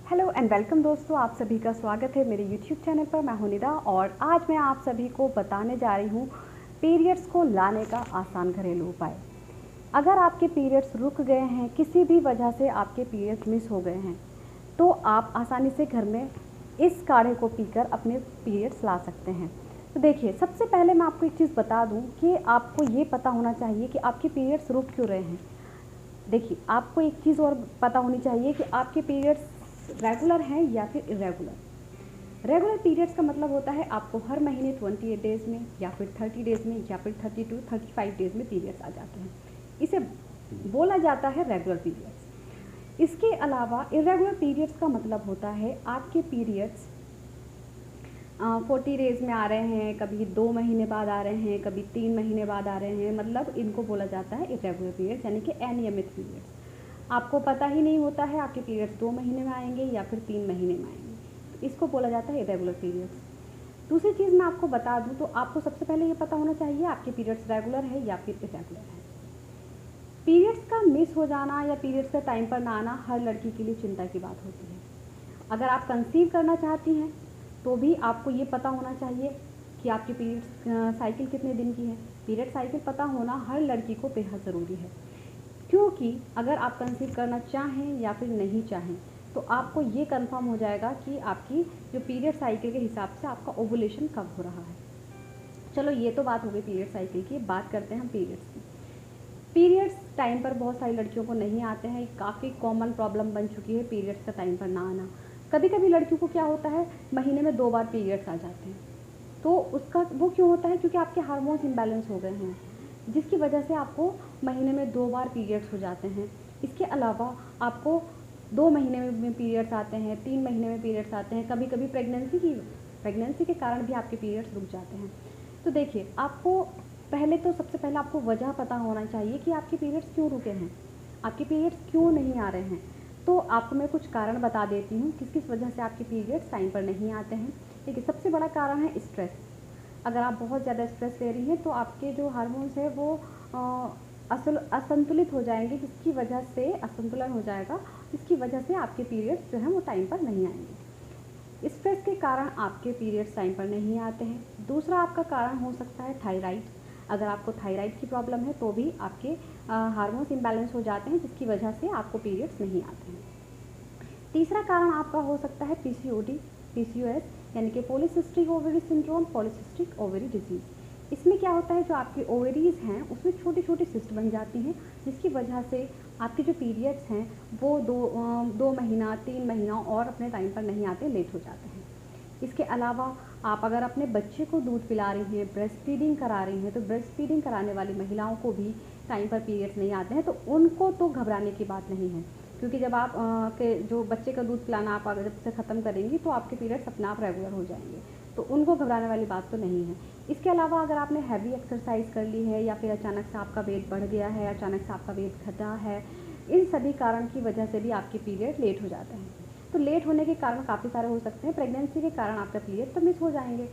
Hello and welcome दोस्तों, आप सभी का स्वागत है मेरे यूट्यूब चैनल पर। मैं हूं निदा और आज मैं आप सभी को बताने जा रही हूं पीरियड्स को लाने का आसान घरेलू उपाय। अगर आपके पीरियड्स रुक गए हैं, किसी भी वजह से आपके पीरियड्स मिस हो गए हैं, तो आप आसानी से घर में इस काढ़े को पीकर अपने पीरियड्स ला सकते हैं। तो देखिए, सबसे पहले मैं आपको एक चीज़ बता दूँ कि आपको ये पता होना चाहिए कि आपके पीरियड्स रुक क्यों रहे हैं। देखिए, आपको एक चीज़ और पता होनी चाहिए कि आपके पीरियड्स रेगुलर हैं या फिर इरेगुलर। रेगुलर पीरियड्स का मतलब होता है आपको हर महीने 28 डेज़ में या फिर 30 डेज़ में या फिर 35 डेज़ में पीरियड्स आ जाते हैं। इसे बोला जाता है रेगुलर पीरियड्स। इसके अलावा इरेगुलर पीरियड्स का मतलब होता है आपके पीरियड्स 40 डेज़ में आ रहे हैं, कभी 2 महीने बाद आ रहे हैं, कभी 3 महीने बाद आ रहे हैं। मतलब इनको बोला जाता है इरेगुलर पीरियड्स, यानी कि अनियमित पीरियड्स। आपको पता ही नहीं होता है आपके पीरियड्स 2 महीने में आएंगे या फिर 3 महीने में आएंगे। इसको बोला जाता है इरेगुलर पीरियड्स। दूसरी चीज़ मैं आपको बता दूं तो आपको सबसे पहले ये पता होना चाहिए आपके पीरियड्स रेगुलर है या फिर इरेगुलर है। पीरियड्स का मिस हो जाना या पीरियड्स का टाइम पर ना आना हर लड़की के लिए चिंता की बात होती है। अगर आप कंसीव करना चाहती हैं तो भी आपको ये पता होना चाहिए कि आपकी पीरियड्स साइकिल कितने दिन की है। पीरियड साइकिल पता होना हर लड़की को बेहद ज़रूरी है, क्योंकि अगर आप कंसीव करना चाहें या फिर नहीं चाहें तो आपको ये कंफर्म हो जाएगा कि आपकी जो पीरियड साइकिल के हिसाब से आपका ओवुलेशन कब हो रहा है। चलो, ये तो बात हो गई पीरियड साइकिल की। बात करते हैं हम पीरियड्स की। पीरियड्स टाइम पर बहुत सारी लड़कियों को नहीं आते हैं। काफ़ी कॉमन प्रॉब्लम बन चुकी है पीरियड्स का टाइम पर ना आना। कभी कभी लड़कियों को क्या होता है, महीने में 2 बार पीरियड्स आ जाते हैं। तो उसका वो क्यों होता है? क्योंकि आपके हार्मोन्स इम्बैलेंस हो गए हैं, जिसकी वजह से आपको महीने में 2 बार पीरियड्स हो जाते हैं। इसके अलावा आपको 2 महीने में पीरियड्स आते हैं, 3 महीने में पीरियड्स आते हैं। कभी कभी प्रेगनेंसी के कारण भी आपके पीरियड्स रुक जाते हैं। तो देखिए, आपको सबसे पहले आपको वजह पता होना चाहिए कि आपके पीरियड्स क्यों रुके हैं, आपके पीरियड्स क्यों नहीं आ रहे हैं। तो आपको मैं कुछ कारण बता देती हूँ किस किस वजह से आपके पीरियड्स टाइम पर नहीं आते हैं। देखिए, सबसे बड़ा कारण है स्ट्रेस। अगर आप बहुत ज़्यादा स्ट्रेस ले रही हैं तो आपके जो हार्मोन्स है वो असंतुलित हो जाएंगे, जिसकी वजह से असंतुलन हो जाएगा, जिसकी वजह से आपके पीरियड्स जो हैं वो टाइम पर नहीं आएंगे। स्ट्रेस के कारण आपके पीरियड्स टाइम पर नहीं आते हैं। दूसरा आपका कारण हो सकता है थायराइड। अगर आपको थायराइड की प्रॉब्लम है तो भी आपके हार्मोन्स इम्बैलेंस हो जाते हैं, जिसकी वजह से आपको पीरियड्स नहीं आते हैं। तीसरा कारण आपका हो सकता है पीसीओडी, पीसीओएस, यानी कि polycystic ovary syndrome, polycystic ovary disease. इसमें क्या होता है, जो आपकी ओवरीज हैं उसमें छोटी छोटी सिस्ट बन जाती हैं, जिसकी वजह से आपके जो पीरियड्स हैं वो 2 महीना 3 महीना और अपने टाइम पर नहीं आते, लेट हो जाते हैं। इसके अलावा आप अगर अपने बच्चे को दूध पिला रही हैं, ब्रेस्ट फीडिंग करा रही हैं, तो ब्रेस्ट फीडिंग कराने वाली महिलाओं को भी टाइम पर पीरियड्स नहीं आते हैं। तो उनको तो घबराने की बात नहीं है, क्योंकि जब आप के जो बच्चे का दूध पिलाना आप अगर जब से ख़त्म करेंगी तो आपके पीरियड्स अपने आप रेगुलर हो जाएंगे। तो उनको घबराने वाली बात तो नहीं है। इसके अलावा अगर आपने हैवी एक्सरसाइज कर ली है या फिर अचानक से आपका वेट बढ़ गया है, अचानक से आपका वेट घटा है, इन सभी कारण की वजह से भी आपके पीरियड लेट हो जाते हैं। तो लेट होने के कारण काफ़ी सारे हो सकते हैं। प्रेगनेंसी के कारण आपका पीरियड तो मिस हो जाएंगे।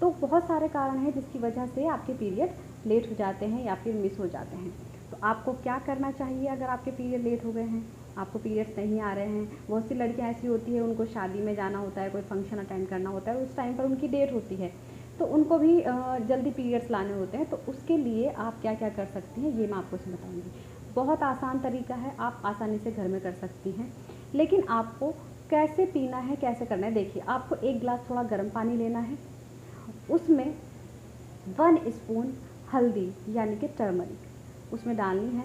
तो बहुत सारे कारण हैं जिसकी वजह से आपके पीरियड लेट हो जाते हैं या फिर मिस हो जाते हैं। तो आपको क्या करना चाहिए अगर आपके पीरियड लेट हो गए हैं, आपको पीरियड्स नहीं आ रहे हैं? बहुत सी लड़कियां ऐसी होती है, उनको शादी में जाना होता है, कोई फंक्शन अटेंड करना होता है, उस टाइम पर उनकी डेट होती है, तो उनको भी जल्दी पीरियड्स लाने होते हैं। तो उसके लिए आप क्या क्या कर सकती हैं, ये मैं आपको बताऊँगी। बहुत आसान तरीका है, आप आसानी से घर में कर सकती हैं। लेकिन आपको कैसे पीना है, कैसे करना है, देखिए, आपको 1 गिलास थोड़ा गर्म पानी लेना है, उसमें 1 स्पून हल्दी यानी कि टर्मरिक उसमें डालनी है,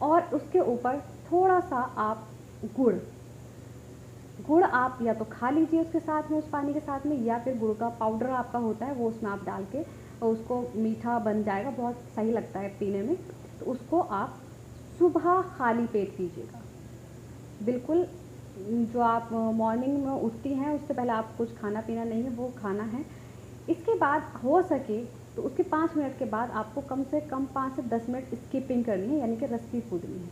और उसके ऊपर थोड़ा सा आप गुड़ आप या तो खा लीजिए उसके साथ में, उस पानी के साथ में, या फिर गुड़ का पाउडर आपका होता है वो उसमें आप डाल के, और उसको मीठा बन जाएगा, बहुत सही लगता है पीने में। तो उसको आप सुबह खाली पेट पीजिएगा। बिल्कुल, जो आप मॉर्निंग में उठती हैं उससे पहले आप कुछ खाना पीना नहीं है, वो खाना है। इसके बाद हो सके तो उसके 5 मिनट के बाद आपको कम से कम 5 से 10 मिनट स्किपिंग करनी है, यानी कि रस्सी कूदनी है।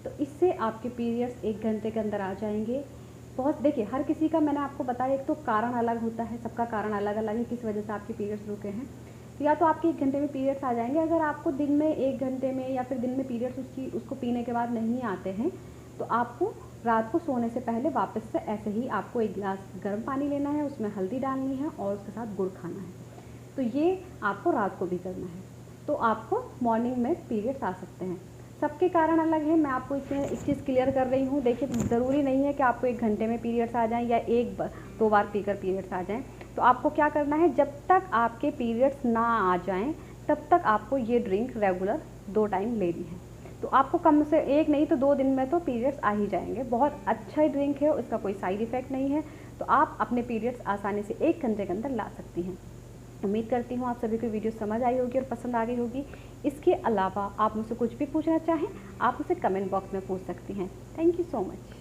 तो इससे आपके पीरियड्स 1 घंटे के अंदर आ जाएंगे। बहुत देखिए, हर किसी का मैंने आपको बताया, एक तो कारण अलग होता है, सबका कारण अलग अलग है किस वजह से आपके पीरियड्स रुके हैं। तो या तो आपके 1 घंटे में पीरियड्स आ जाएंगे। अगर आपको दिन में 1 घंटे में या फिर दिन में पीरियड्स उसको पीने के बाद नहीं आते हैं, तो आपको रात को सोने से पहले वापस से ऐसे ही आपको एक गिलास गर्म पानी लेना है, उसमें हल्दी डालनी है और उसके साथ गुड़ खाना है। तो ये आपको रात को भी करना है, तो आपको मॉर्निंग में पीरियड्स आ सकते हैं। सबके कारण अलग है, मैं आपको इसमें एक चीज़ क्लियर कर रही हूँ। देखिए, ज़रूरी नहीं है कि आपको 1 घंटे में पीरियड्स आ जाएँ या 1-2 बार पीकर पीरियड्स आ जाएँ। तो आपको क्या करना है, जब तक आपके पीरियड्स ना आ जाएँ तब तक आपको ये ड्रिंक रेगुलर 2 टाइम लेनी है। तो आपको कम से 1 नहीं तो 2 दिन में तो पीरियड्स आ ही जाएंगे। बहुत अच्छा ड्रिंक है, इसका कोई साइड इफ़ेक्ट नहीं है, तो आप अपने पीरियड्स आसानी से 1 घंटे के अंदर ला सकती हैं। उम्मीद करती हूँ आप सभी को वीडियो समझ आई होगी और पसंद आ गई होगी। इसके अलावा आप मुझसे कुछ भी पूछना चाहें, आप मुझसे कमेंट बॉक्स में पूछ सकती हैं। Thank you so much.